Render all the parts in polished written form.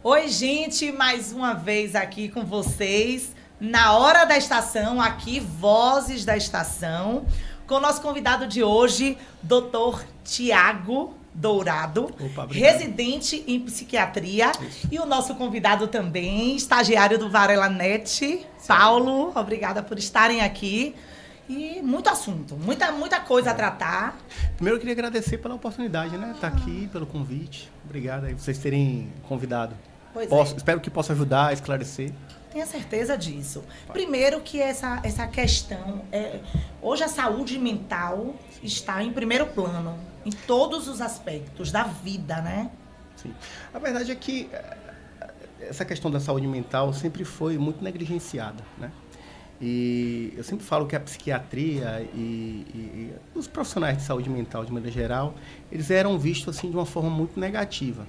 Oi, gente, mais uma vez aqui com vocês, na Hora da Estação, aqui, Vozes da Estação, com o nosso convidado de hoje, Dr. Tiago Dourado, Opa, residente em psiquiatria. Isso. E o nosso convidado também, estagiário do Varela Net, Paulo. Obrigada por estarem aqui. E muito assunto, muita coisa a tratar. Primeiro eu queria agradecer pela oportunidade, né? Estar aqui, pelo convite. Obrigado aí por vocês terem convidado. Espero que possa ajudar a esclarecer. Tenha certeza disso. Primeiro que essa questão, hoje a saúde mental está em primeiro plano, em todos os aspectos da vida, né? Sim. A verdade é que essa questão da saúde mental sempre foi muito negligenciada, né? E eu sempre falo que a psiquiatria e os profissionais de saúde mental, de maneira geral, eles eram vistos assim de uma forma muito negativa.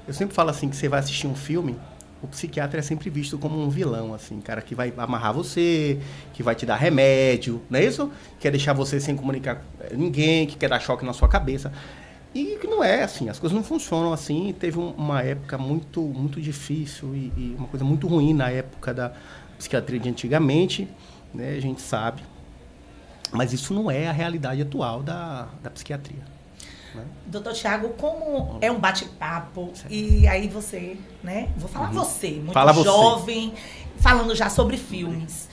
Eu sempre falo assim que você vai assistir um filme, o psiquiatra é sempre visto como um vilão, assim, cara que vai amarrar você, que vai te dar remédio, não é isso? Quer deixar você sem comunicar com ninguém, que quer dar choque na sua cabeça. E que não é assim, as coisas não funcionam assim. Teve uma época muito difícil e uma coisa muito ruim na época da psiquiatria de antigamente, né, a gente sabe, mas isso não é a realidade atual da psiquiatria. Né? Doutor Tiago, como é um bate-papo, e aí você, né, vou falar você, muito jovem, falando já sobre filmes.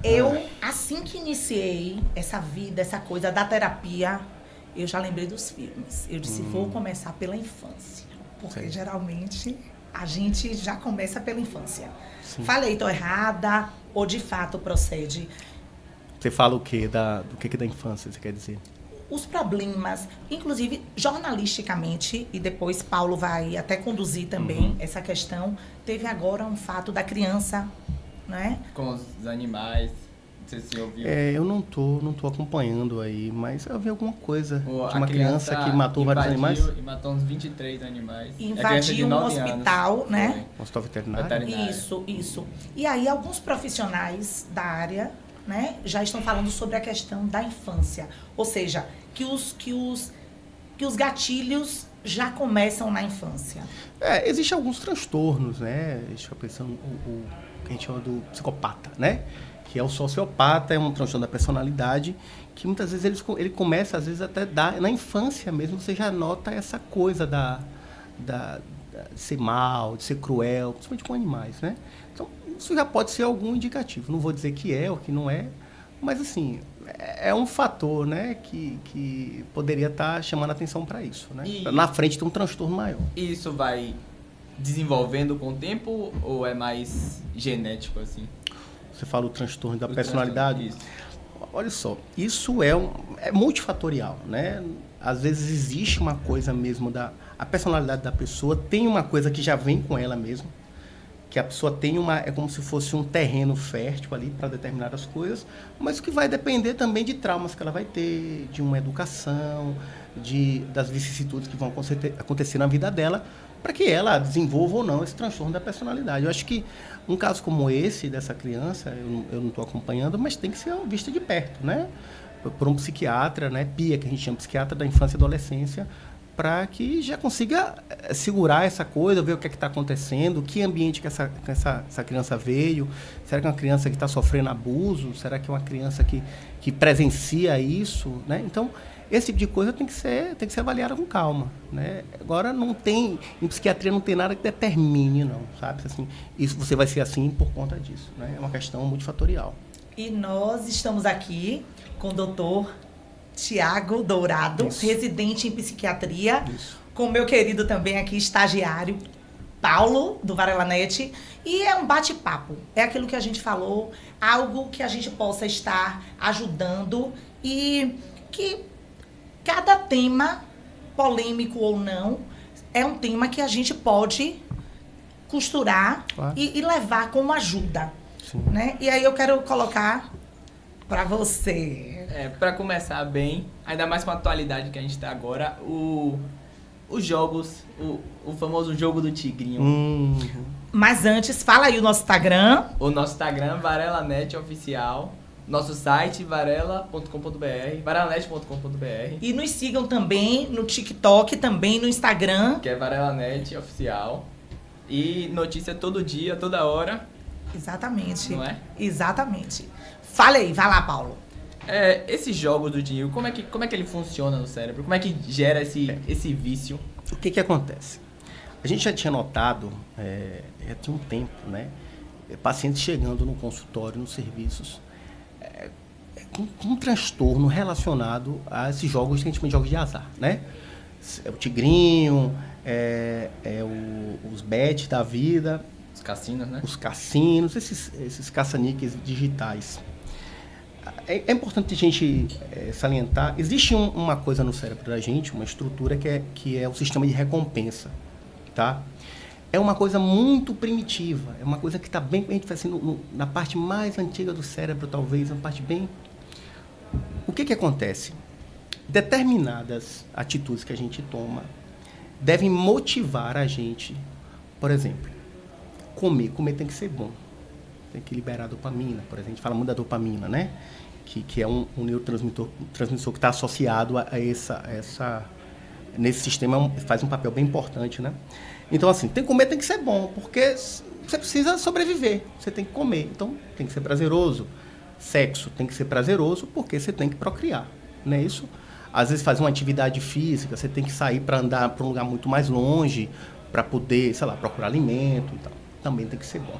Eu, assim que iniciei essa vida, essa coisa da terapia, eu já lembrei dos filmes. Eu disse, vou começar pela infância, porque geralmente a gente já começa pela infância. Sim. Falei, tô errada, ou de fato procede? Você fala o quê? Do que da infância, você quer dizer? Os problemas, inclusive jornalisticamente, e depois Paulo vai até conduzir também essa questão, teve agora um fato da criança, né? Com os animais, não sei se você ouviu. Eu não tô acompanhando aí, mas eu vi alguma coisa de uma criança que matou vários animais. E matou uns 23 animais. Invadiu um hospital, anos, né? Um hospital veterinário? Isso. E aí alguns profissionais da área, né, já estão falando sobre a questão da infância. Ou seja, que os gatilhos já começam na infância. Existem alguns transtornos, né? Deixa eu pensar o que a gente chama do psicopata, né? Que é o sociopata, é um transtorno da personalidade, que muitas vezes ele começa, às vezes, até na infância mesmo, você já nota essa coisa de ser mal, de ser cruel, principalmente com animais, né? Então, isso já pode ser algum indicativo. Não vou dizer que é ou que não é, mas, assim, é um fator, né, que poderia estar chamando a atenção para isso, né? Na frente tem um transtorno maior. E isso vai desenvolvendo com o tempo ou é mais genético, assim? Você fala o transtorno da personalidade? Isso. Olha só, isso é multifatorial, né? Às vezes existe uma coisa mesmo a personalidade da pessoa tem uma coisa que já vem com ela mesmo, que a pessoa tem é como se fosse um terreno fértil ali para determinadas coisas, mas que vai depender também de traumas que ela vai ter, de uma educação, das vicissitudes que vão acontecer na vida dela, para que ela desenvolva ou não esse transtorno da personalidade. Eu acho que um caso como esse, dessa criança, eu não estou acompanhando, mas tem que ser visto de perto, né? Por um psiquiatra, né? PIA, que a gente chama psiquiatra da infância e adolescência, para que já consiga segurar essa coisa, ver o que é que está acontecendo, que ambiente que essa criança veio, será que é uma criança que está sofrendo abuso, será que é uma criança que presencia isso, né? Então, esse tipo de coisa tem que ser avaliada com calma, né? Agora, em psiquiatria não tem nada que determine, não, sabe? Assim, isso você vai ser assim por conta disso, né? É uma questão multifatorial. E nós estamos aqui com o doutor Tiago Dourado, residente em psiquiatria, com o meu querido também aqui, estagiário, Paulo, do Varela Net. E é um bate-papo, é aquilo que a gente falou, algo que a gente possa estar ajudando e que cada tema, polêmico ou não, é um tema que a gente pode costurar e levar como ajuda. Né? E aí eu quero colocar para você. Para começar bem, ainda mais com a atualidade que a gente está agora, os jogos, o famoso jogo do tigrinho. Mas antes, fala aí o nosso Instagram. O nosso Instagram, Varela Net Oficial. Nosso site, varela.com.br, varelanet.com.br. E nos sigam também no TikTok, também no Instagram. Que é Varela Net Oficial. E notícia todo dia, toda hora. Exatamente. Não é? Exatamente. Fale aí, vai lá, Paulo. Esses jogos do dinheiro, como é que ele funciona no cérebro? Como é que gera esse vício? O que acontece? A gente já tinha notado, já tinha um tempo, né? Pacientes chegando no consultório, nos serviços, com um transtorno relacionado a esses jogos, que a gente chama de jogos de azar, né? É o tigrinho, os bet da vida. Os cassinos, né? Os cassinos, esses caça-níqueis digitais. É importante a gente salientar, existe uma coisa no cérebro da gente, uma estrutura que é o sistema de recompensa, tá? É uma coisa muito primitiva, é uma coisa que está bem, a gente vai assim, na parte mais antiga do cérebro, talvez, uma parte bem... O que acontece? Determinadas atitudes que a gente toma devem motivar a gente, por exemplo, comer tem que ser bom, tem que liberar dopamina, por exemplo, a gente fala muito da dopamina, né? Que é um neurotransmissor que está associado a essa nesse sistema, faz um papel bem importante, né? Então, assim, tem que ser bom, porque você precisa sobreviver, você tem que comer, então tem que ser prazeroso. Sexo tem que ser prazeroso, porque você tem que procriar, não é isso? Às vezes fazer uma atividade física, você tem que sair para andar para um lugar muito mais longe, para poder, sei lá, procurar alimento e tal. Também tem que ser bom.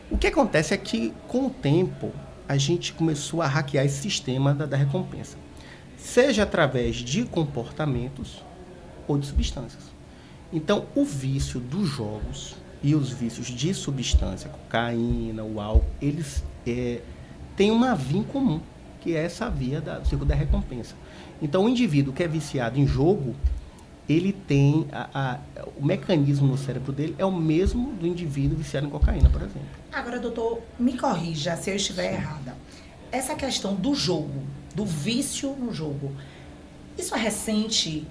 O que acontece é que, com o tempo, a gente começou a hackear esse sistema da recompensa. Seja através de comportamentos ou de substâncias. Então, o vício dos jogos e os vícios de substância, cocaína, o álcool, eles têm uma via em comum, que é essa via do ciclo da recompensa. Então, o indivíduo que é viciado em jogo, ele tem o mecanismo no cérebro dele é o mesmo do indivíduo viciado em cocaína, por exemplo. Agora, doutor, me corrija se eu estiver errada. Essa questão do jogo, do vício no jogo, isso é recente?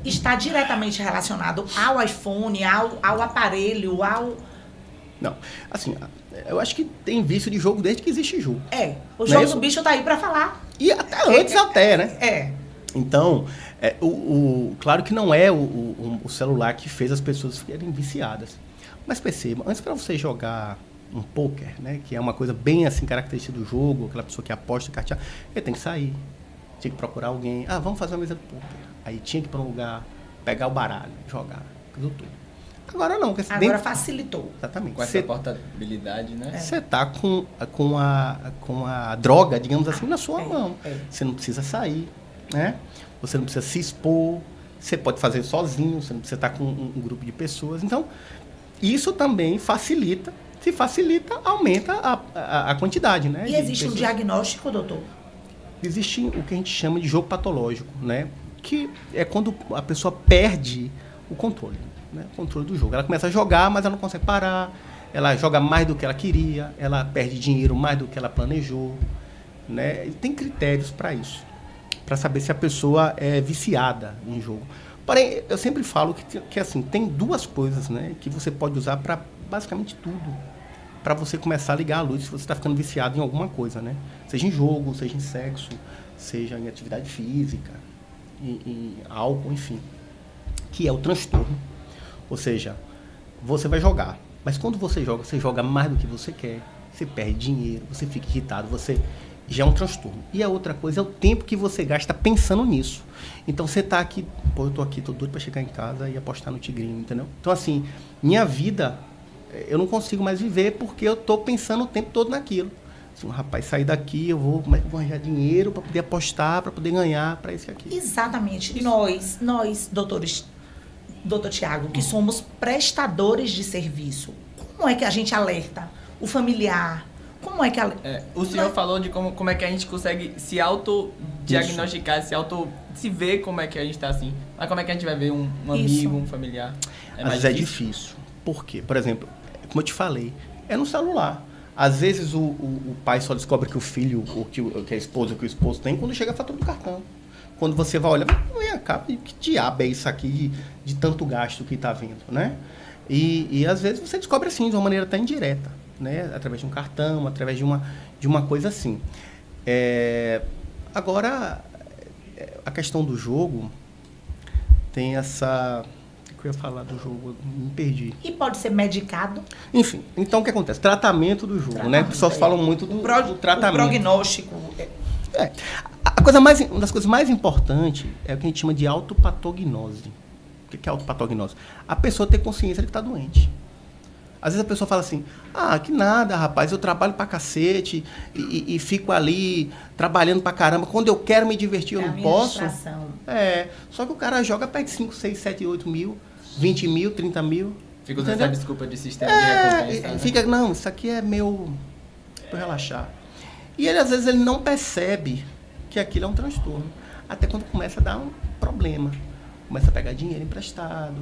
Está diretamente relacionado ao iPhone, ao aparelho, Não, assim, eu acho que tem vício de jogo desde que existe jogo. O jogo do bicho tá aí para falar. E até antes né? Então, claro que não é o celular que fez as pessoas ficarem viciadas. Mas perceba, antes para você jogar um poker, né, que é uma coisa bem assim característica do jogo, aquela pessoa que aposta, cartear, ele tem que sair, tinha que procurar alguém, vamos fazer uma mesa de poker. Aí tinha que ir para um lugar, pegar o baralho, jogar, tudo. Agora não. Agora facilitou. Exatamente. Com essa portabilidade, né? Você tá com a droga, digamos assim, na sua mão. Você não precisa sair, né? Você não precisa se expor. Você pode fazer sozinho, você não precisa estar com um grupo de pessoas. Então, isso também facilita. Se facilita, aumenta a quantidade, né? E existe um diagnóstico, doutor? Existe o que a gente chama de jogo patológico, né? Que é quando a pessoa perde o controle. Né, o controle do jogo. Ela começa a jogar, mas ela não consegue parar. Ela joga mais do que ela queria. Ela perde dinheiro mais do que ela planejou. Né? E tem critérios para isso. Para saber se a pessoa é viciada em jogo. Porém, eu sempre falo que assim, tem duas coisas, né, que você pode usar para basicamente tudo. Para você começar a ligar a luz se você está ficando viciado em alguma coisa. Né? Seja em jogo, seja em sexo, seja em atividade física, em álcool, enfim. Que é o transtorno. Ou seja, você vai jogar, mas quando você joga mais do que você quer, você perde dinheiro, você fica irritado, você já é um transtorno. E a outra coisa é o tempo que você gasta pensando nisso. Então você tá aqui, eu tô aqui, tô doido para chegar em casa e apostar no tigrinho, entendeu? Então assim, minha vida, eu não consigo mais viver porque eu tô pensando o tempo todo naquilo. Assim, rapaz, sair daqui, como é que eu vou arranjar dinheiro para poder apostar, para poder ganhar, para isso e aquilo. Exatamente. Nós, doutores, doutor Tiago, que somos prestadores de serviço, como é que a gente alerta o familiar? Como é que o senhor falou de como é que a gente consegue se autodiagnosticar, se ver como é que a gente está assim. Mas como é que a gente vai ver um amigo, um familiar? Às vezes é difícil. Por quê? Por exemplo, como eu te falei, é no celular. Às vezes o pai só descobre que o filho, ou que a esposa, que o esposo tem quando chega a fatura do cartão. Quando você vai olhar, vem cá, que diabo é isso aqui de tanto gasto que está vindo, né? E às vezes você descobre assim, de uma maneira até indireta, né? Através de um cartão, através de uma coisa assim. Agora, a questão do jogo tem essa O que eu ia falar do jogo, me perdi. E pode ser medicado? Enfim, então o que acontece? Tratamento do jogo, né? As pessoas falam muito do tratamento. O prognóstico. É. Uma das coisas mais importantes é o que a gente chama de autopatognose. O que é autopatognose? A pessoa ter consciência de que está doente. Às vezes a pessoa fala assim, que nada, rapaz, eu trabalho pra cacete e fico ali trabalhando pra caramba. Quando eu quero me divertir, eu não posso. Só que o cara joga, perde 5, 6, 7, 8 mil, 20 mil, 30 mil. Fica usando essa desculpa de sistema de recompensa. Né? Fica, não, isso aqui é meu... pra relaxar. E ele, às vezes, ele não percebe que aquilo é um transtorno. Até quando começa a dar um problema. Começa a pegar dinheiro emprestado,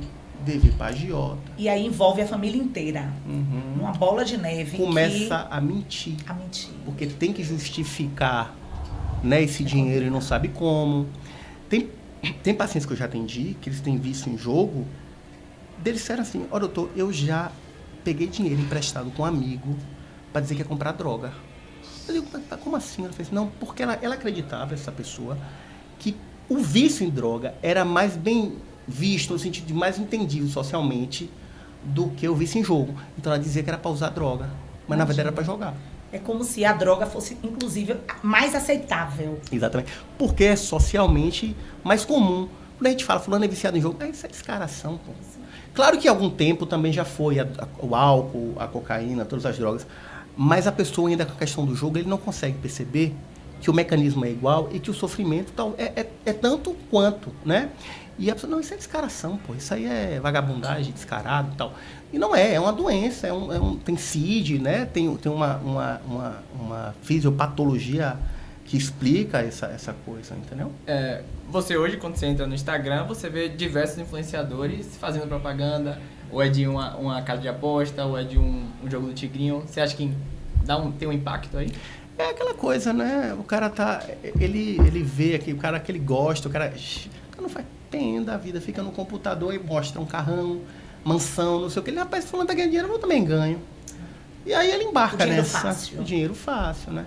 deve ir para agiota. E aí envolve a família inteira. Uma bola de neve. Começa a mentir. Porque tem que justificar, né, esse dinheiro e não sabe como. Tem pacientes que eu já atendi, que eles têm vício em jogo, deles disseram assim, doutor, eu já peguei dinheiro emprestado com um amigo para dizer que ia comprar droga. Eu digo, como assim? Ela fez, não, porque ela acreditava, essa pessoa, que o vício em droga era mais bem visto, no sentido de mais entendido socialmente, do que o vício em jogo. Então ela dizia que era para usar droga, mas na verdade era para jogar. É como se a droga fosse, inclusive, mais aceitável. Exatamente. Porque é socialmente mais comum. Quando a gente fala, fulano é viciado em jogo, isso é descaração, pô. Claro que há algum tempo também já foi o álcool, a cocaína, todas as drogas, mas a pessoa ainda com a questão do jogo, ele não consegue perceber que o mecanismo é igual e que o sofrimento é tanto quanto, né? E a pessoa, não, isso é descaração, pô, isso aí é vagabundagem, descarado e tal. E não é uma doença, tem CID, né? Tem uma fisiopatologia que explica essa coisa, entendeu? Você hoje, quando você entra no Instagram, você vê diversos influenciadores fazendo propaganda, ou é de uma casa de aposta, ou é de um jogo do Tigrinho. Você acha que tem um impacto aí? É aquela coisa, né? O cara ele vê aqui, o cara que ele gosta, o cara não faz tem da vida, fica no computador e mostra um carrão, mansão, não sei o que. Ele, rapaz, falando tá ganhando dinheiro, eu também ganho. E aí ele embarca nessa. O dinheiro fácil, né?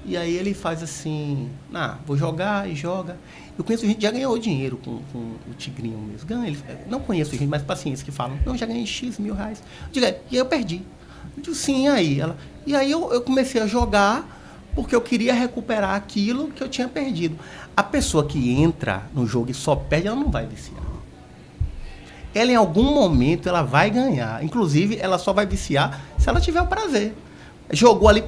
E aí ele faz assim, vou jogar e joga. Eu conheço gente que já ganhou dinheiro com o Tigrinho mesmo. Não conheço gente, mas pacientes que falam, não, já ganhei X mil reais. E aí eu perdi. Eu digo, sim, aí. E aí eu comecei a jogar porque eu queria recuperar aquilo que eu tinha perdido. A pessoa que entra no jogo e só perde, ela não vai viciar. Ela, em algum momento, ela vai ganhar. Inclusive, ela só vai viciar se ela tiver o prazer. Jogou ali,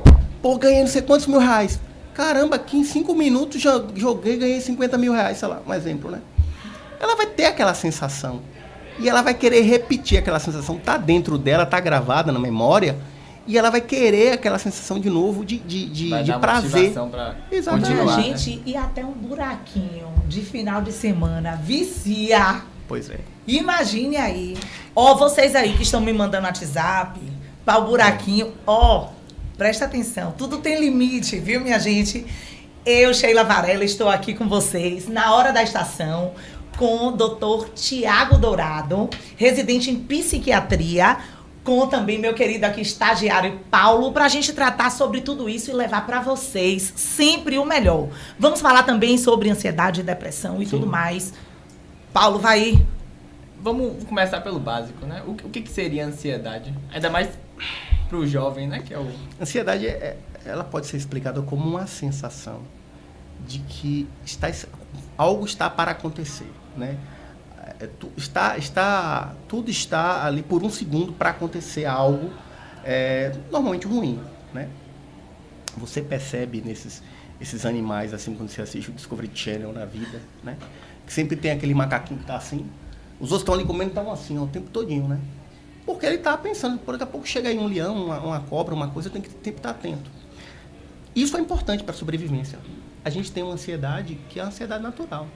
ganhei não sei quantos mil reais. Caramba, aqui em 5 minutos joguei e ganhei 50 mil reais, sei lá, um exemplo, né? Ela vai ter aquela sensação. E ela vai querer repetir aquela sensação. Tá dentro dela, tá gravada na memória. E ela vai querer aquela sensação de novo de prazer. Continuar, gente, né? E até um buraquinho de final de semana vicia. Pois é. Imagine aí. Vocês aí que estão me mandando WhatsApp, para o buraquinho. Presta atenção. Tudo tem limite, viu, minha gente? Eu, Sheila Varela, estou aqui com vocês na Hora da Estação com o Dr. Tiago Dourado, residente em psiquiatria, com também meu querido aqui estagiário Paulo, para a gente tratar sobre tudo isso e levar para vocês sempre o melhor. Vamos falar também sobre ansiedade, depressão e tudo mais. Paulo, vai aí. Vamos começar pelo básico, né? O que seria ansiedade? Ainda mais para o jovem, né? Que é o... Ansiedade, ela pode ser explicada como uma sensação de que algo está para acontecer, né? Tudo está ali por um segundo para acontecer algo normalmente ruim, né? Você percebe esses animais, assim, quando você assiste o Discovery Channel na vida, né? Que sempre tem aquele macaquinho que tá assim, os outros estão ali comendo e estão assim, o tempo todinho, né? Porque ele tá pensando, por daqui a pouco chega aí um leão, uma cobra, uma coisa, tem que sempre estar atento. Isso é importante para a sobrevivência. A gente tem uma ansiedade que é a ansiedade natural.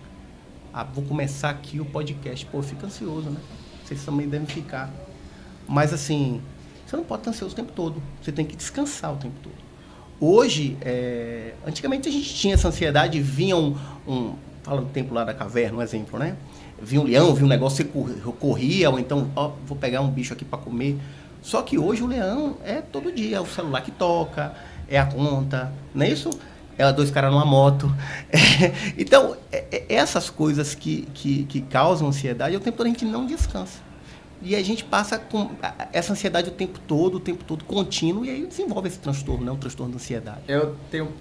Vou começar aqui o podcast. Fica ansioso, né? Vocês também devem ficar. Mas, assim, você não pode estar ansioso o tempo todo. Você tem que descansar o tempo todo. Hoje, antigamente a gente tinha essa ansiedade, vinha fala do tempo lá da caverna, um exemplo, né? Vinha um leão, vinha um negócio, você corria, ou então, vou pegar um bicho aqui para comer. Só que hoje o leão é todo dia, é o celular que toca, é a conta, não é isso? dois caras numa moto. Então, essas coisas que causam ansiedade, o tempo todo a gente não descansa. E a gente passa com essa ansiedade o tempo todo, contínuo, e aí desenvolve esse transtorno, né? Um transtorno de ansiedade. Eu tenho,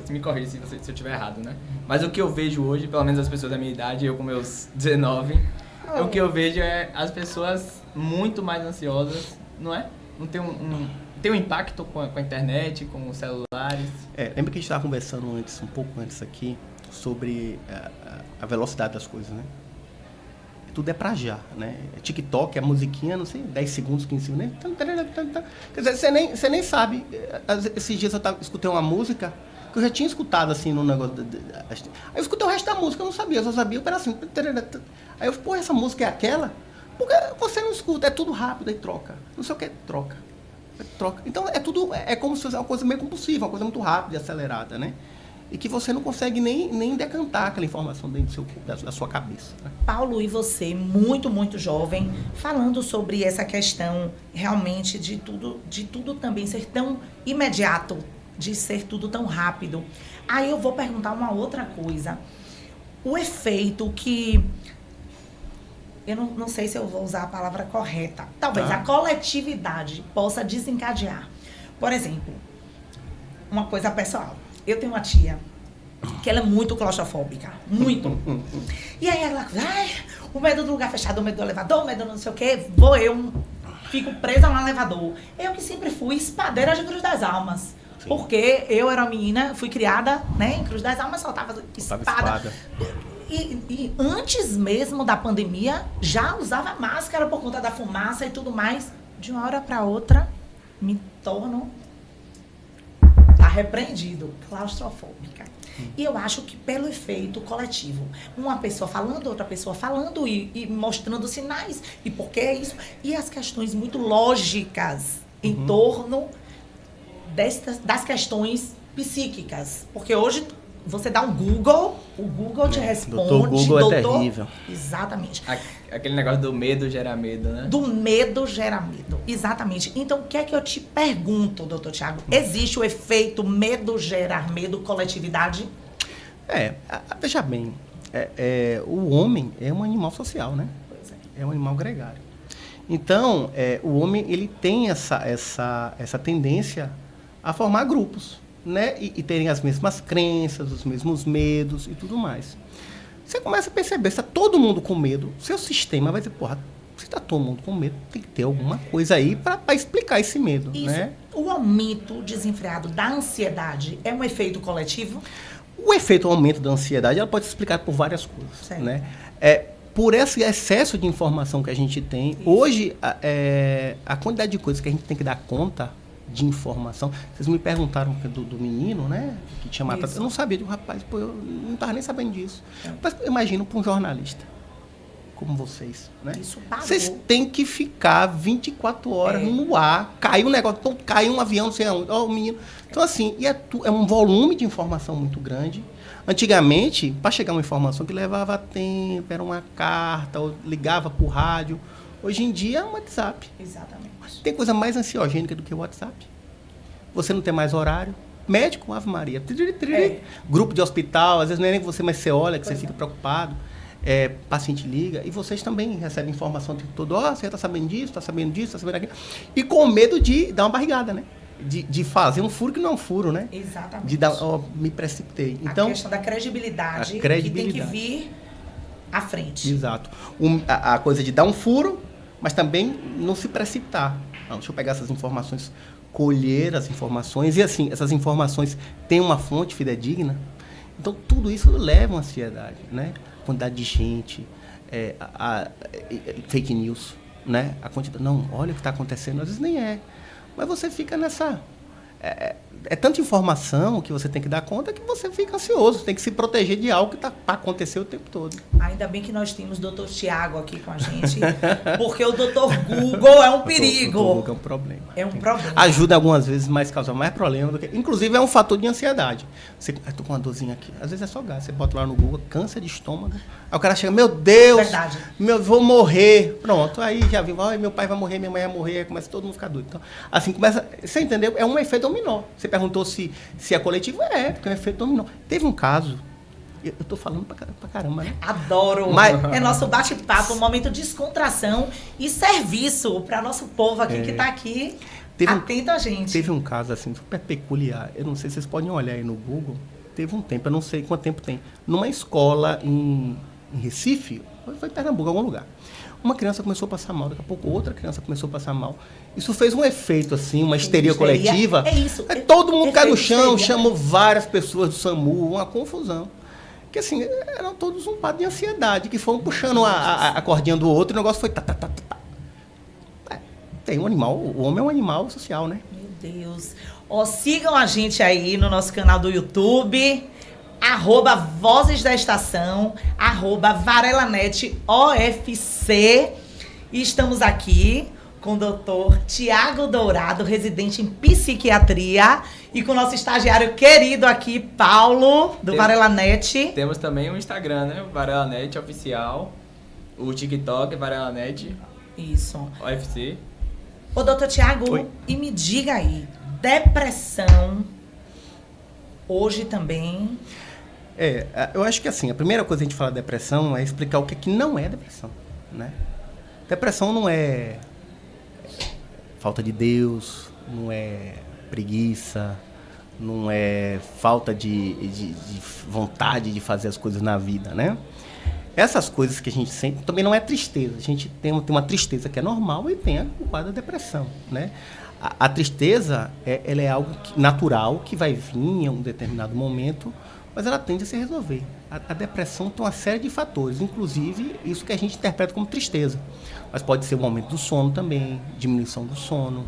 me corrija se eu estiver errado, né? Mas o que eu vejo hoje, pelo menos as pessoas da minha idade, eu com meus 19, o que eu vejo é as pessoas muito mais ansiosas, não é? Não tem tem um impacto com a internet, com os celulares. Lembra que a gente estava conversando um pouco antes aqui, sobre a velocidade das coisas, né? Tudo é pra já, né? TikTok, a musiquinha, não sei, 10 segundos, 15 segundos, né? Quer dizer, você nem sabe. Esses dias eu escutei uma música que eu já tinha escutado, assim, no negócio... Aí eu escutei o resto da música, eu não sabia, eu só sabia o pedacinho. Aí eu falei, essa música é aquela? Porque você não escuta, é tudo rápido, aí troca. Não sei o que, troca. Então, é como se fosse uma coisa meio compulsiva, uma coisa muito rápida e acelerada, né? E que você não consegue nem decantar aquela informação dentro do seu corpo, da sua cabeça. Né? Paulo, e você, muito, muito jovem, falando sobre essa questão realmente de tudo também ser tão imediato, de ser tudo tão rápido. Aí eu vou perguntar uma outra coisa. O efeito que... Eu não sei se eu vou usar a palavra correta. Talvez a coletividade possa desencadear. Por exemplo, uma coisa pessoal. Eu tenho uma tia que ela é muito claustrofóbica. Muito. E aí ela... o medo do lugar fechado, o medo do elevador, o medo do não sei o quê. Fico presa no elevador. Eu que sempre fui espadeira de Cruz das Almas. Sim. Porque eu era uma menina, fui criada, né, em Cruz das Almas, soltava espada. E antes mesmo da pandemia, já usava máscara por conta da fumaça e tudo mais. De uma hora para outra, me torno... repreendido, claustrofóbica. E eu acho que pelo efeito coletivo, uma pessoa falando, outra pessoa falando e mostrando sinais, e por que isso, e as questões muito lógicas em torno das questões psíquicas. Porque hoje você dá um Google, o Google te responde. Google é terrível. Exatamente. Aquele negócio do medo gera medo, né? Do medo gera medo, exatamente. Então, o que é que eu te pergunto, doutor Tiago? Existe o efeito medo gerar medo, coletividade? Veja bem, o homem é um animal social, né? Pois é um animal gregário. Então, o homem ele tem essa tendência a formar grupos, né? E terem as mesmas crenças, os mesmos medos e tudo mais. Você começa a perceber, se está todo mundo com medo, seu sistema vai dizer, se está todo mundo com medo, tem que ter alguma coisa aí para explicar esse medo. Isso, né? O aumento desenfreado da ansiedade é um efeito coletivo? O efeito aumento da ansiedade, ela pode ser explicada por várias coisas. Certo. Né? Por esse excesso de informação que a gente tem, isso. Hoje, a quantidade de coisas que a gente tem que dar conta de informação. Vocês me perguntaram do menino, né? Que tinha matado. Isso. Eu não sabia, rapaz, eu não estava nem sabendo disso. Mas imagina para um jornalista como vocês, né? Isso parou. Vocês têm que ficar 24 horas no ar, caiu um negócio, caiu um avião, não sei aonde, o menino. Então, assim, é um volume de informação muito grande. Antigamente, para chegar uma informação que levava tempo, era uma carta, ou ligava para o rádio. Hoje em dia é um WhatsApp. Exatamente. Tem coisa mais ansiogênica do que o WhatsApp. Você não tem mais horário. Médico, Ave Maria. Grupo de hospital, às vezes não é nem você, mas você olha, que você fica preocupado. Paciente liga. E vocês também recebem informação o tempo todo. Você está sabendo disso, está sabendo disso, está sabendo aquilo. E com medo de dar uma barrigada, né? De fazer um furo que não é um furo, né? Exatamente. De dar, me precipitei. Então, a questão da credibilidade, que tem que vir à frente. Exato. A coisa de dar um furo, mas também não se precipitar. Não, deixa eu pegar essas informações, colher as informações, e assim, essas informações têm uma fonte fidedigna. Então, tudo isso leva a uma ansiedade, né? A quantidade de gente, fake news, né? A quantidade, não, olha o que está acontecendo, às vezes nem é. Mas você fica nessa... É tanta informação que você tem que dar conta que você fica ansioso, tem que se proteger de algo que está para acontecer o tempo todo. Ainda bem que nós temos o doutor Tiago aqui com a gente, porque o doutor Google é um perigo. O Google é um problema. É um problema. Ajuda algumas vezes, mas causa mais problema do que... Inclusive é um fator de ansiedade. Estou com uma dorzinha aqui. Às vezes é só gás. Você bota lá no Google, câncer de estômago. Aí o cara chega, meu Deus, verdade. Vou morrer. Pronto, aí já viu, meu pai vai morrer, minha mãe vai morrer, aí começa todo mundo a ficar doido. Então, assim, começa... Você entendeu? É um efeito dominó. Você perguntou se é coletivo? Porque é um efeito dominó. Teve um caso, eu tô falando pra caramba, né? Adoro! É nosso bate-papo, um momento de descontração e serviço para nosso povo aqui que tá aqui atento a gente. Teve um caso assim, super peculiar. Eu não sei se vocês podem olhar aí no Google. Teve um tempo, eu não sei quanto tempo tem. Numa escola em Recife, foi em Pernambuco, em algum lugar. Uma criança começou a passar mal, daqui a pouco outra criança começou a passar mal. Isso fez um efeito, assim, uma histeria coletiva. É isso. Aí todo mundo cai no chão, histeria. chamou várias pessoas do SAMU, uma confusão. Que assim, eram todos um quadro de ansiedade, que foram puxando a cordinha do outro e o negócio foi tá. Tem um animal, o homem é um animal social, né? Meu Deus. Sigam a gente aí no nosso canal do YouTube, @Vozes da Estação, @VarelaNet OFC. E estamos aqui com o doutor Tiago Dourado, residente em psiquiatria, e com o nosso estagiário querido aqui, Paulo, do VarelaNet. Temos também o Instagram, né? O VarelaNet Oficial. O TikTok, VarelaNet Isso. OFC. Ô, doutor Tiago, Oi. e me diga aí, depressão, hoje também... Eu acho que assim, a primeira coisa que a gente fala de depressão é explicar o que não é depressão, né? Depressão não é falta de Deus, não é preguiça, não é falta de vontade de fazer as coisas na vida, né? Essas coisas que a gente sente também não é tristeza. A gente tem uma tristeza que é normal e tem o quadro da depressão, né? A tristeza, ela é algo natural que vai vir em um determinado momento, mas ela tende a se resolver. A depressão tem uma série de fatores, inclusive isso que a gente interpreta como tristeza. Mas pode ser o aumento do sono também, diminuição do sono,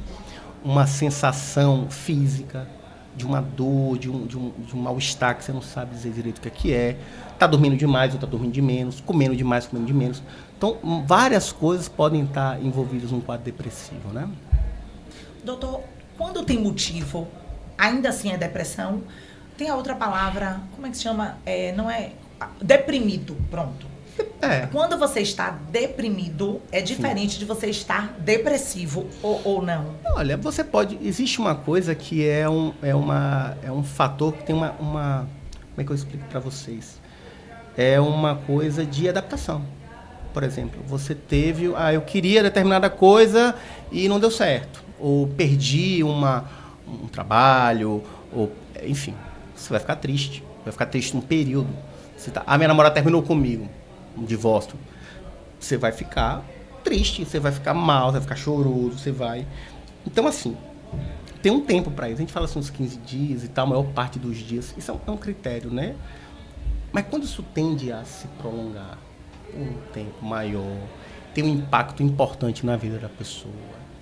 uma sensação física de uma dor, de um mal-estar que você não sabe dizer direito o que é. Está dormindo demais ou está dormindo de menos, comendo demais, comendo de menos. Então, várias coisas podem estar envolvidas num quadro depressivo, né? Doutor, quando tem motivo, ainda assim é depressão? Tem a outra palavra, como é que se chama? Não é... Deprimido, pronto. Quando você está deprimido, é diferente de você estar depressivo ou não? Olha, você pode... Existe uma coisa que é um fator que tem uma... Como é que eu explico para vocês? É uma coisa de adaptação. Por exemplo, você teve... eu queria determinada coisa e não deu certo. Ou perdi um trabalho, ou... Enfim, você vai ficar triste. Vai ficar triste num período. Minha namorada terminou comigo. Um divórcio. Você vai ficar triste, você vai ficar mal, você vai ficar choroso, você vai... Então, assim, tem um tempo para isso. A gente fala assim, uns 15 dias e tal, a maior parte dos dias. Isso é um critério, né? Mas quando isso tende a se prolongar um tempo maior, tem um impacto importante na vida da pessoa,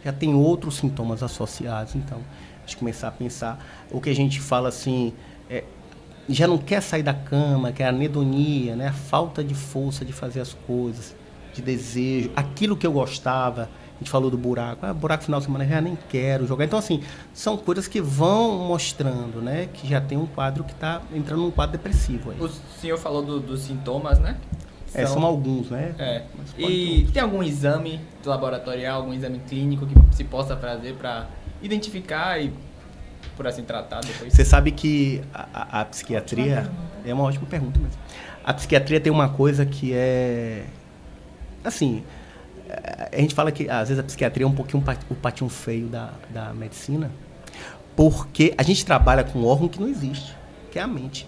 já tem outros sintomas associados, então, a gente começar a pensar, o que a gente fala assim, já não quer sair da cama, que é a anedonia, né? A falta de força de fazer as coisas, de desejo, aquilo que eu gostava, a gente falou do buraco, buraco final de semana, já nem quero jogar. Então, assim, são coisas que vão mostrando, né? Que já tem um quadro que está entrando num quadro depressivo aí. O senhor falou dos sintomas, né? São alguns, né? E tem algum exame laboratorial, algum exame clínico que se possa fazer para identificar e, por assim, tratar depois? Você sabe que a psiquiatria... É uma ótima pergunta mesmo. A psiquiatria tem uma coisa que é... Assim... A gente fala que, às vezes, a psiquiatria é um pouquinho o patinho feio da medicina, porque a gente trabalha com um órgão que não existe, que é a mente.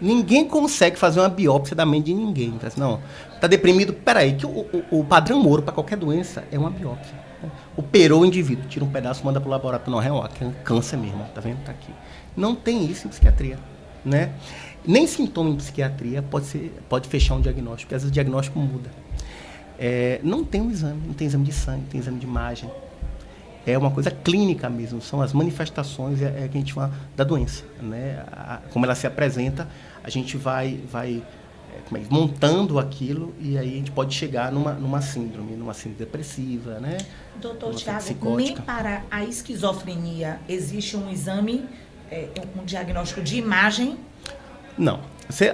Ninguém consegue fazer uma biópsia da mente de ninguém. Então, assim, não, tá deprimido, peraí, que o padrão ouro para qualquer doença é uma biópsia. Operou o indivíduo, tira um pedaço, manda pro laboratório, não, é câncer mesmo, tá vendo? Tá aqui. Não tem isso em psiquiatria, né? Nem sintoma em psiquiatria pode fechar um diagnóstico, porque às vezes o diagnóstico muda. Não tem um exame, não tem exame de sangue, não tem exame de imagem. É uma coisa clínica mesmo, são as manifestações que a gente fala da doença, né? Como ela se apresenta, a gente vai montando aquilo e aí a gente pode chegar numa síndrome depressiva, né? Doutor Tiago, nem para a esquizofrenia existe um exame, um diagnóstico de imagem? Não.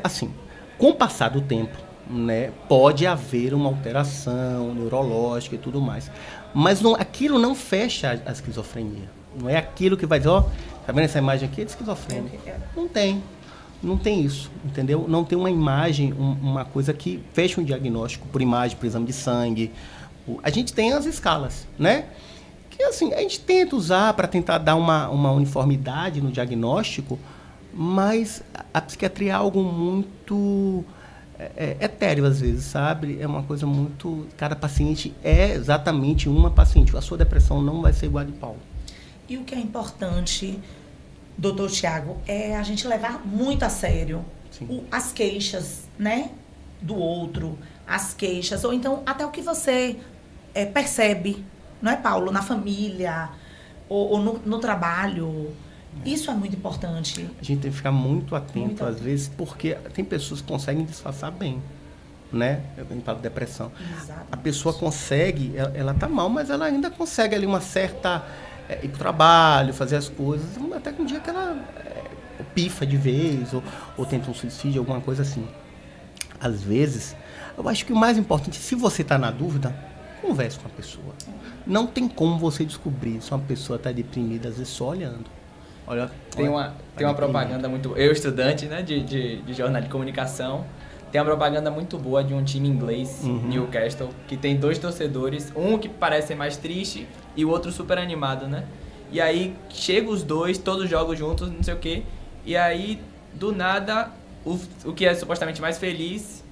Assim, com o passar do tempo, né, pode haver uma alteração neurológica e tudo mais. Mas não, aquilo não fecha a esquizofrenia. Não é aquilo que vai dizer, ó, tá vendo essa imagem aqui? É de esquizofrenia. Não tem isso, entendeu? Não tem uma imagem, uma coisa que fecha um diagnóstico por imagem, por exame de sangue. A gente tem as escalas, né? Que assim, a gente tenta usar para tentar dar uma uniformidade no diagnóstico, mas a psiquiatria é algo muito etéreo às vezes, sabe? É uma coisa muito... Cada paciente é exatamente uma paciente. A sua depressão não vai ser igual a de Paulo. E o que é importante, doutor Tiago, é a gente levar muito a sério as queixas, né? Do outro, as queixas, ou então até o que você percebe, não é, Paulo? Na família, ou no trabalho. Isso é muito importante. A gente tem que ficar muito atento, às vezes, porque tem pessoas que conseguem disfarçar bem, né? Eu falo de depressão. Exatamente. A pessoa consegue, ela tá mal, mas ela ainda consegue ali uma certa... ir pro trabalho, fazer as coisas, até que um dia que ela pifa de vez, ou tenta um suicídio, alguma coisa assim. Às vezes, eu acho que o mais importante, se você tá na dúvida, converse com a pessoa. Não tem como você descobrir se uma pessoa está deprimida, às vezes só olhando. Tem uma propaganda muito... Eu, estudante, né, de jornalismo de comunicação, tem uma propaganda muito boa de um time inglês, Newcastle, que tem 2 torcedores, um que parece mais triste e o outro super animado, né? E aí chegam os dois, todos jogam juntos, não sei o quê, e aí, do nada, o que é supostamente mais feliz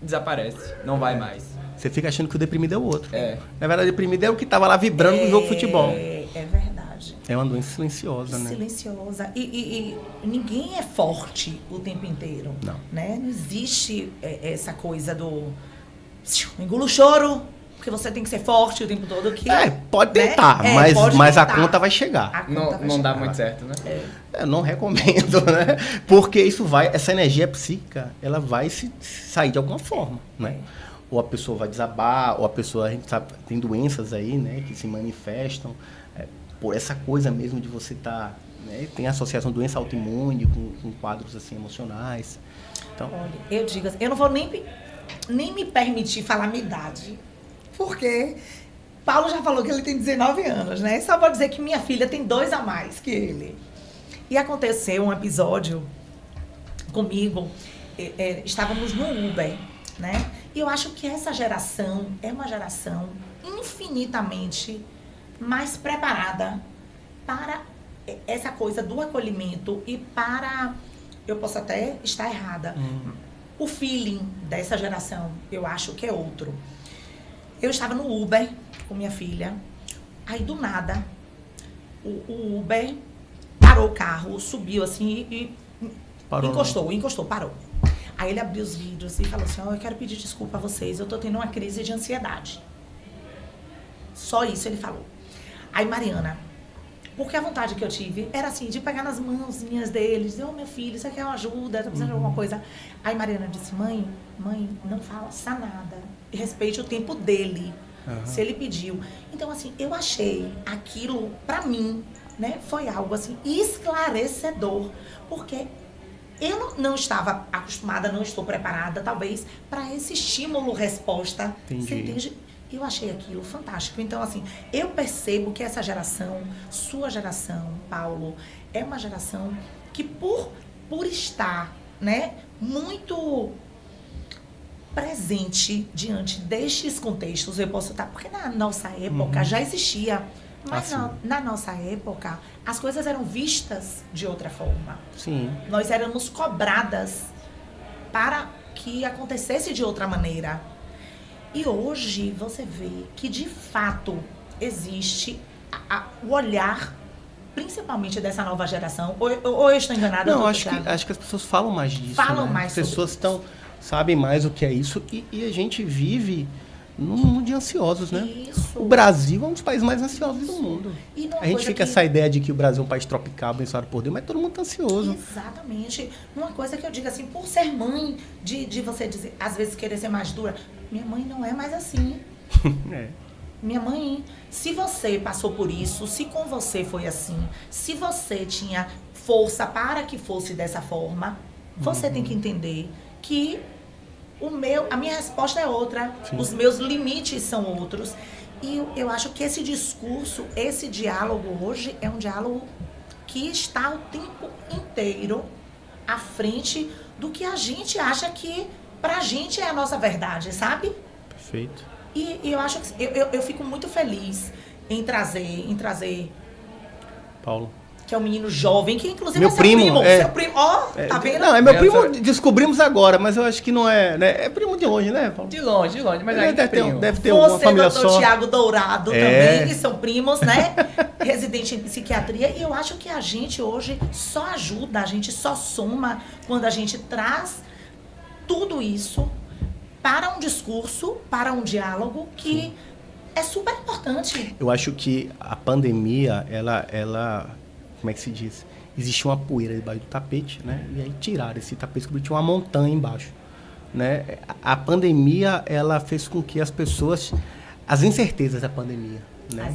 desaparece, não vai mais. Você fica achando que o deprimido é o outro. É. Na verdade, o deprimido é o que estava lá vibrando no jogo de futebol. É verdade. É uma doença silenciosa, né? Silenciosa. E ninguém é forte o tempo inteiro. Não. Né? Não existe essa coisa do... Engula o choro, porque você tem que ser forte o tempo todo. Que, pode tentar, né? Mas a conta vai chegar. Não dá muito certo, né? Eu não recomendo, né? Porque essa energia psíquica, ela vai sair de alguma forma, né? Ou a pessoa vai desabar, ou a pessoa, a gente sabe, tem doenças aí, né, que se manifestam por essa coisa mesmo de você estar, né, tem associação doença autoimune com quadros assim emocionais. Então, olha, eu digo assim, eu não vou nem me permitir falar minha idade, porque Paulo já falou que ele tem 19 anos, né? Só vou dizer que minha filha tem 2 a mais que ele. E aconteceu um episódio comigo, estávamos no Uber, né? E eu acho que essa geração é uma geração infinitamente mais preparada para essa coisa do acolhimento e para... Eu posso até estar errada. O feeling dessa geração, eu acho que é outro. Eu estava no Uber com minha filha, aí do nada, o Uber parou o carro, subiu assim e encostou, parou. Aí ele abriu os vidros e falou assim, eu quero pedir desculpa a vocês, eu tô tendo uma crise de ansiedade. Só isso ele falou. Aí Mariana, porque a vontade que eu tive era assim, de pegar nas mãozinhas dele, dizer, meu filho, você quer uma ajuda, tá precisando de alguma coisa? Aí Mariana disse, mãe, não faça nada, respeite o tempo dele, se ele pediu. Então assim, eu achei aquilo, pra mim, né, foi algo assim, esclarecedor, porque... Eu não estava acostumada, não estou preparada, talvez, para esse estímulo-resposta. Entendi. Você entende? Eu achei aquilo fantástico. Então, assim, eu percebo que essa geração, sua geração, Paulo, é uma geração que por estar, né, muito presente diante destes contextos, eu posso estar... Porque na nossa época já existia... Mas na nossa época, as coisas eram vistas de outra forma. Sim. Nós éramos cobradas para que acontecesse de outra maneira. E hoje você vê que, de fato, existe o olhar, principalmente dessa nova geração. Ou eu estou enganada? Não, acho que as pessoas falam mais disso. Falam né? mais As pessoas sabem mais o que é isso. E a gente vive... num mundo de ansiosos, né? Isso. O Brasil é um dos países mais ansiosos do mundo. A gente fica essa ideia de que o Brasil é um país tropical, abençoado por Deus, mas todo mundo tá ansioso. Exatamente. Uma coisa que eu digo assim, por ser mãe, de você dizer, às vezes querer ser mais dura, minha mãe não é mais assim. Minha mãe, se você passou por isso, se com você foi assim, se você tinha força para que fosse dessa forma, você tem que entender que a minha resposta é outra, Sim. os meus limites são outros. E eu acho que esse discurso, esse diálogo hoje é um diálogo que está o tempo inteiro à frente do que a gente acha que pra gente é a nossa verdade, sabe? Perfeito. E eu acho que eu fico muito feliz em trazer Paulo. que é um menino jovem, que inclusive Meu é seu primo, primo. é. Seu primo, ó, tá vendo? Não, é meu Eu primo, sou- descobrimos agora, mas eu acho que não é, né? É primo de longe, né, Paulo? De longe, mas Ele ainda é deve primo. ter uma Você, família doutor só. Tiago Dourado, É. também, que são primos, né? Residente em psiquiatria. E eu acho que a gente hoje só ajuda, a gente só soma quando a gente traz tudo isso para um discurso, para um diálogo que é super importante. Eu acho que a pandemia, ela, como é que se diz? Existia uma poeira debaixo do tapete, né? E aí tiraram esse tapete, porque tinha uma montanha embaixo, né? A pandemia, ela fez com que as pessoas, as incertezas da pandemia, né?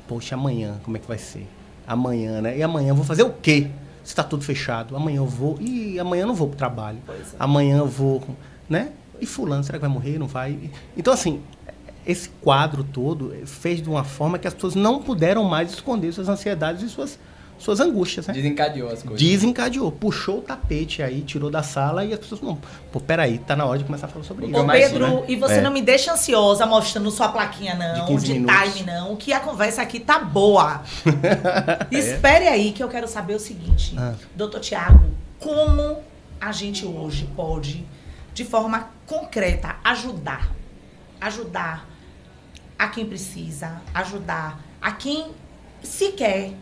Poxa, amanhã, como é que vai ser? Amanhã, né? E amanhã eu vou fazer o quê? Se está tudo fechado. Amanhã eu vou, e amanhã eu não vou pro trabalho. Amanhã eu vou, né? E fulano, será que vai morrer? Não vai? Então, assim, esse quadro todo fez de uma forma que as pessoas não puderam mais esconder suas ansiedades e suas angústias, né? Desencadeou as coisas. Desencadeou, puxou o tapete aí, tirou da sala e as pessoas não. Pô, peraí, tá na hora de começar a falar sobre isso. Ô, mais Pedro, né? e você É. não me deixa ansiosa mostrando sua plaquinha, não, De 15 de minutos. time, não, que a conversa aqui tá boa. Espere aí, que eu quero saber o seguinte, doutor Tiago, como a gente hoje pode, de forma concreta, ajudar a quem precisa, ajudar a quem sequer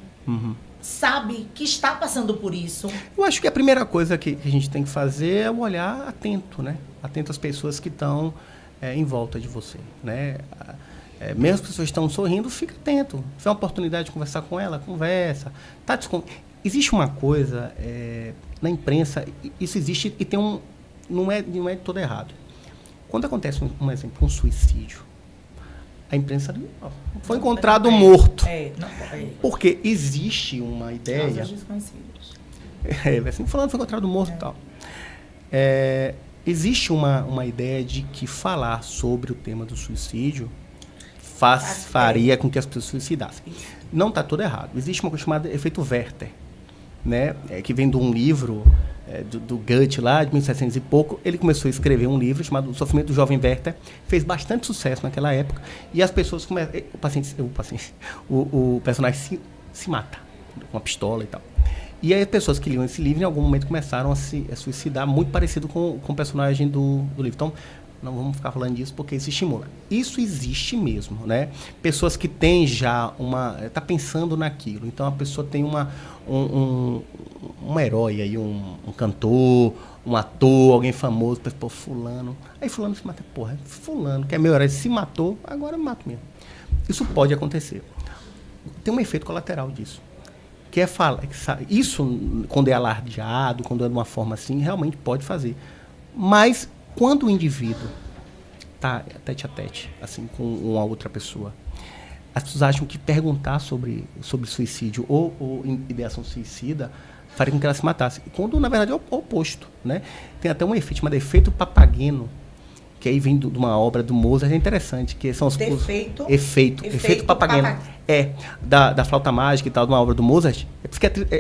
sabe que está passando por isso. Eu acho que a primeira coisa que a gente tem que fazer é um olhar atento, né? Atento às pessoas que estão em volta de você, né? Mesmo que as pessoas estão sorrindo, fica atento. Se é uma oportunidade de conversar com ela, conversa. Existe uma coisa na imprensa, isso existe e tem não é todo errado. Quando acontece um exemplo, um suicídio, a imprensa foi encontrado morto. Porque existe uma ideia. Causas desconhecidas. Assim, fulano foi encontrado morto e tal. Existe uma ideia de que falar sobre o tema do suicídio faria com que as pessoas se suicidassem. Não está tudo errado. Existe uma coisa chamada efeito Werther, né? Que vem de um livro do Goethe lá, de 1700 e pouco. Ele começou a escrever um livro chamado O Sofrimento do Jovem Werther. Fez bastante sucesso naquela época. E as pessoas o personagem se mata com uma pistola e tal. E aí as pessoas que liam esse livro, em algum momento, começaram a se suicidar, muito parecido com o personagem do livro. Então, não vamos ficar falando disso porque isso estimula. Isso existe mesmo, né? Pessoas que têm já tá pensando naquilo. Então, a pessoa tem um herói aí, um cantor, um ator, alguém famoso, pô, fulano. Aí fulano se mata, porra, fulano, que é meu herói, se matou, agora eu mato mesmo. Isso pode acontecer. Tem um efeito colateral disso. Que é isso, quando é alardeado, quando é de uma forma assim, realmente pode fazer. Mas quando o indivíduo está tete a tete, assim, com uma outra pessoa, as pessoas acham que perguntar sobre suicídio ou ideação suicida faria com que ela se matasse. Quando, na verdade, é o oposto, né? Tem até um efeito chamado efeito Papageno, que aí vem de uma obra do Mozart, é interessante, que são os efeito Papageno. Da flauta mágica e tal, de uma obra do Mozart.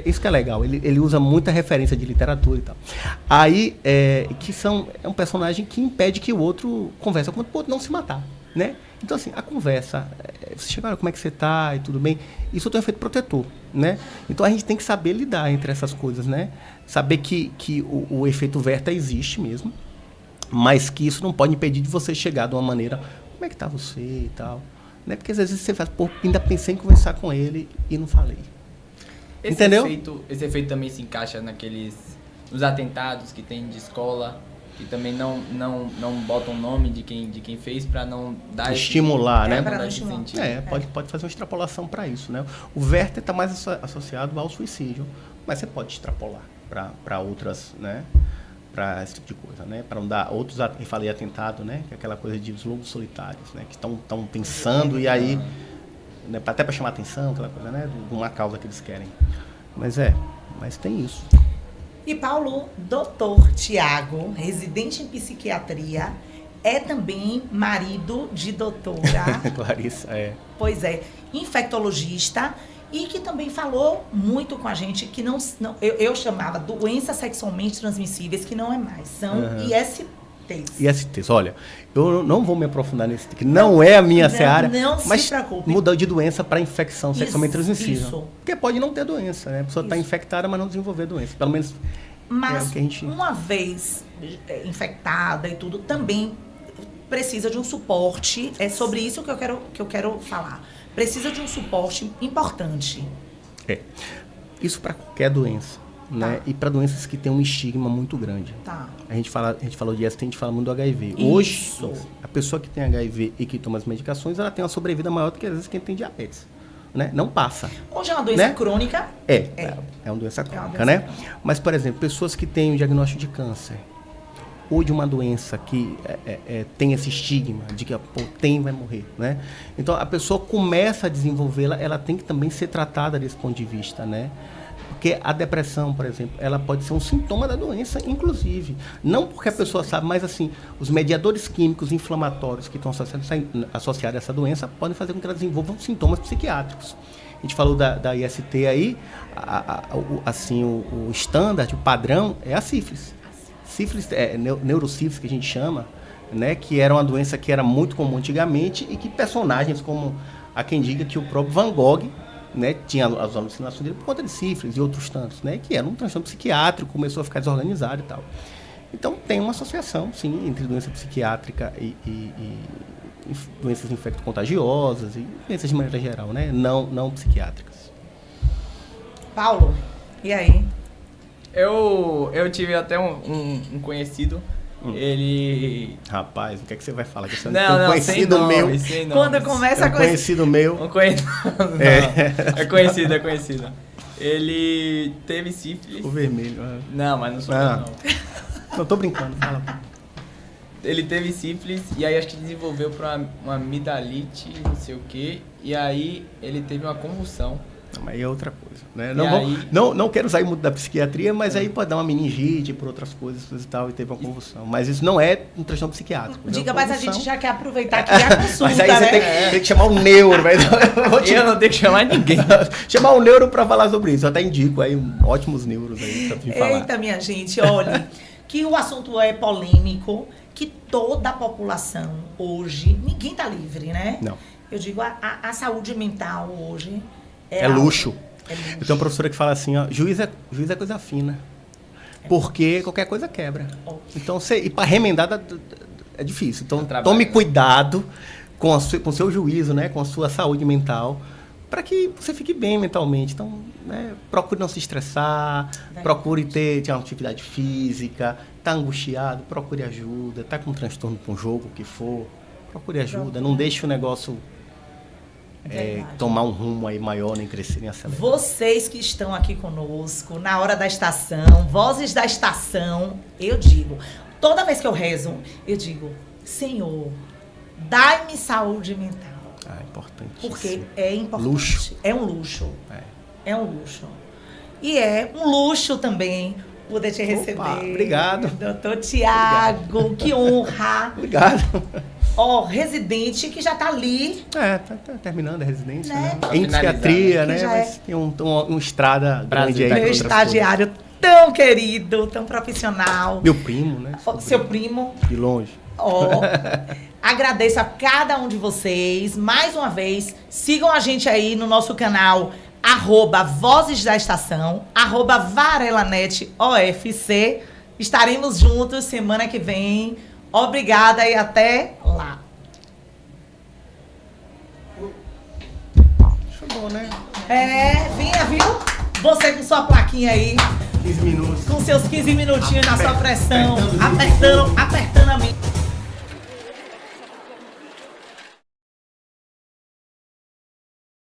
Isso que é legal, ele usa muita referência de literatura e tal. Aí, é um personagem que impede que o outro converse com o outro não se matar, né? Então, assim, a conversa, você chega, olha, como é que você tá e tudo bem, isso tem um efeito protetor, né? Então, a gente tem que saber lidar entre essas coisas, né? Saber que o efeito Werther existe mesmo, mas que isso não pode impedir de você chegar de uma maneira, como é que tá você e tal, né? Porque às vezes você faz, pô, ainda pensei em conversar com ele e não falei. Entendeu? Esse efeito também se encaixa nos atentados que tem de escola, que também não botam o nome de quem fez para não dar estimular, né? Pra não estimular. Pode fazer uma extrapolação para isso, né? O Werther está mais associado ao suicídio, mas você pode extrapolar para outras, né? Para esse tipo de coisa, né? Para não dar outros, eu falei atentado, né? Que é aquela coisa de os lobos solitários, né? Que estão pensando e aí, né? Até para chamar atenção, aquela coisa, né? De uma causa que eles querem. Mas tem isso. E Paulo, doutor Tiago, residente em psiquiatria, é também marido de doutora Clarissa, pois é, infectologista, e que também falou muito com a gente que eu chamava doenças sexualmente transmissíveis, que não é mais, são ISTs. ISTs, olha, eu não vou me aprofundar nesse, que não é a minha seara, mas mudar de doença para infecção sexualmente transmissível. Isso. Porque pode não ter doença, né? A pessoa está infectada, mas não desenvolver doença. Pelo menos mas é o que a gente... uma vez infectada e tudo, também precisa de um suporte. É sobre isso que eu quero falar. Precisa de um suporte importante. Isso para qualquer doença, né? E para doenças que têm um estigma muito grande. Tá. A gente falou de IST, a gente fala muito do HIV. Isso. Hoje, a pessoa que tem HIV e que toma as medicações, ela tem uma sobrevida maior do que às vezes quem tem diabetes. Né? Não passa. Hoje é uma doença crônica. É uma doença crônica, né? Mas, por exemplo, pessoas que têm o diagnóstico de câncer ou de uma doença que tem esse estigma de que vai morrer, né? Então, a pessoa começa a desenvolvê-la, ela tem que também ser tratada desse ponto de vista, né? Porque a depressão, por exemplo, ela pode ser um sintoma da doença, inclusive. Não porque a pessoa sabe, mas assim, os mediadores químicos inflamatórios que estão associados a essa doença podem fazer com que ela desenvolva sintomas psiquiátricos. A gente falou da IST aí, o standard, o padrão é a sífilis. Sífilis, neurosífilis que a gente chama, né, que era uma doença que era muito comum antigamente e que personagens como há quem diga que o próprio Van Gogh, né, tinha as alucinações dele por conta de sífilis e outros tantos, né, que era um transtorno psiquiátrico, começou a ficar desorganizado e tal. Então tem uma associação, sim, entre doença psiquiátrica e doenças infecto-contagiosas e doenças de maneira geral, né, não psiquiátricas. Paulo, e aí? Eu tive até um conhecido, ele... Rapaz, o que é que você vai falar? Que você não, conhecido meu. Quando começa a conhecido meu. É conhecido. Ele teve sífilis. O vermelho. Não, mas não sou eu, não. Não tô brincando, fala. Ele teve sífilis e aí acho que desenvolveu para uma amidalite, não sei o quê, e aí ele teve uma convulsão. Não, mas aí é outra coisa, né? Não quero sair muito da psiquiatria, mas aí pode dar uma meningite por outras coisas e tal, e teve uma convulsão. Mas isso não é um transtorno psiquiátrico. Diga, mas a gente já quer aproveitar aqui a consulta, mas aí você né? tem que chamar um neuro, velho. Eu não tenho que chamar ninguém. Chamar um neuro pra falar sobre isso. Eu até indico aí ótimos neuros aí pra me falar. Eita, minha gente, olha, que o assunto é polêmico, que toda a população hoje, ninguém tá livre, né? Não. Eu digo, a saúde mental hoje... É luxo. Eu tenho uma professora que fala assim, ó, juiz é coisa fina. Porque qualquer coisa quebra. Então, e para remendar é difícil. Então, tome cuidado com o seu juízo, né? Com a sua saúde mental, para que você fique bem mentalmente. Então, né, procure não se estressar, procure ter uma atividade física, tá angustiado, procure ajuda, tá com transtorno com o jogo, o que for, procure ajuda, não deixe o negócio... tomar um rumo aí maior, nem crescer, nem acelerar. Vocês que estão aqui conosco, na hora da estação, vozes da estação, eu digo, toda vez que eu rezo, eu digo, Senhor, dai-me saúde mental. É importante. Porque é importante. Luxo. É um luxo. É um luxo. E é um luxo também poder te receber. Obrigado. Doutor Tiago, que honra. Obrigado. Residente que já tá ali. Tá terminando a residência, né? Tá Em psiquiatria, né? Já Mas tem uma estrada grande aí. Meu estagiário tão querido, tão profissional. Meu primo, né? Seu primo. De longe. Agradeço a cada um de vocês. Mais uma vez, sigam a gente aí no nosso canal @Vozes da Estação, @VarelaNetOFC. Estaremos juntos semana que vem. Obrigada e até lá. Chegou, né? Vinha, viu? Você com sua plaquinha aí. 15 minutos. Com seus 15 minutinhos na sua pressão. Apertando a mente.